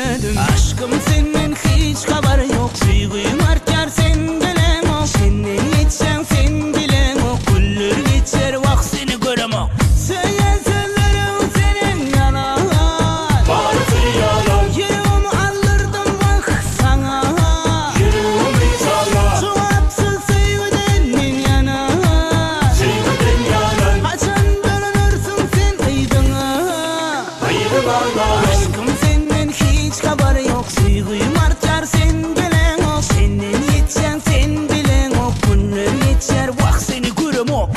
görmedim. Aşkım senden hiç haber yok. Suyguyum artar sen bilen o. Senden geçsen sen bilen o. Güller geçer vak seni göremem. Söyleseler senin yalan. Bazı yalan. Yüreğimi aldırdım bak sana. Yüreğimi sana. Cevapsız sevgiden min yana. Sevgiden yalan. Kaçan dönürsün sen aydına. Hayır bana. Aşkım senden hiç haber yok. Suyguyum artar sen bilen o. Senden geçen sen bilen o. Günler geçer vak seni göremem.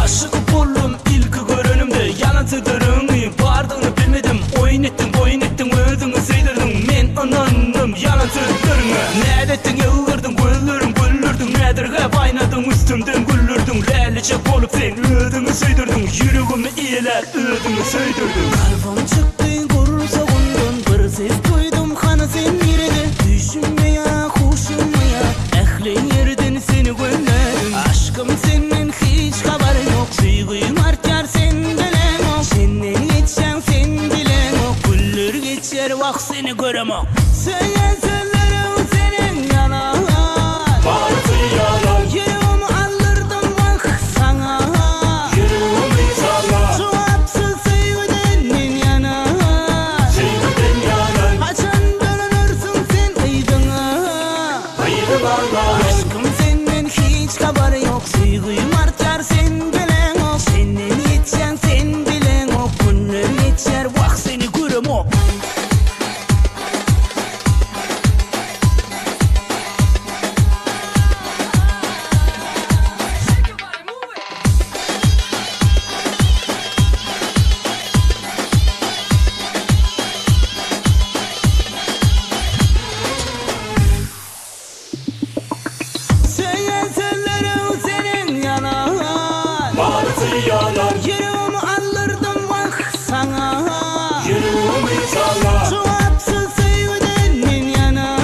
Aşık oldum ilk görünümde. Yalancıdırını bardığını bilmedim. Oyun ettin özünü sıyırdın. Men anandım yalancıdırını. Ne dedin yıldırdın güldürdün. Nedir hep aynadın üstümden güldürdün. Lelice olup sen özünü sıyırdın. Yüreğimi iyiler özünü sıyırdın. Kalbim çıktı kursa kundun. Bir ses duydum kanı sen yerine. Düşünmeye hoşumaya. Ehli yerden seni gönderdim. Aşkım senden hiç haber yok. Suyguyum artar sen bilen o. Senden geçen sen bilen o. Güller geçer vak seni göremem. Söyleseler senin yalan. Bazı yalan. Yüreğimi aldırdım bak sana. Yüreğimi sana. Cevapsız sevgiden min yana. Sevgiden yalan. Kaçan dönürsün sen aydına. Hayır bana. Aşkım senden hiç haber yok. Suyguyum artar sen bilen o. Senden geçen sen bilen o. Günler geçer vak seni göremem. Söyleseler senin yalan. Bazı yalan. Yüreğimi aldırdım bak sana. Yüreğimi sana. Cevapsız sevgiden min yana.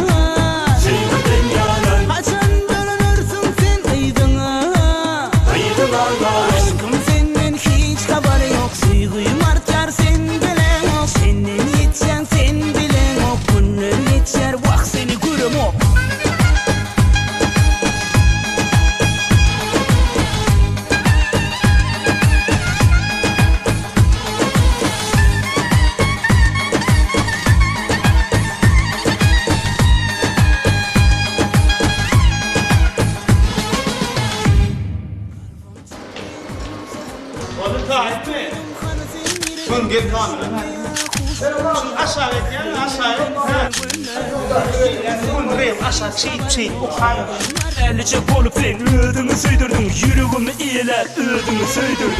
Sevgiden yalan. Kaçan dönürsün sen aydına. Hayır bana. Aşkım senden hiç haber yok. Suyguyum artar sen bilen o. Senden geçen sen bilen o. Günler geçer vak seni göremem. Oğlum gayet mi? Bun gel kamera. Aşağı et yani aşağı et. Bun rev aşağı çiğ o hayır. Elice olup sen özünü sıyırdın. Yüreğimi iyiler özünü sıyırdın.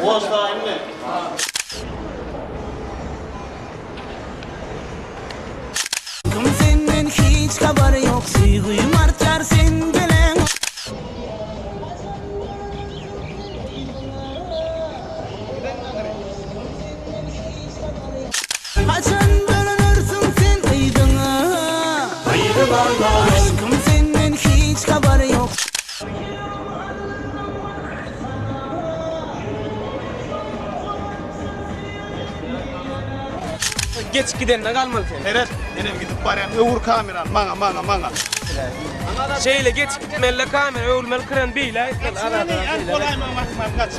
Boş gayet mi? Aşkım senden hiç haber yok. Suyguyum artar sen bilen o. Kaçan dönürsün sen aydına. Hayır bana. Aşkım senden hiç haber yok. Geç gidenine kalmadı sen. Evet, benim gidip bari öğür kameran mana. Şeyle geç gitmelle kamera ölmeli kıran beyle. En kolay mı kaç?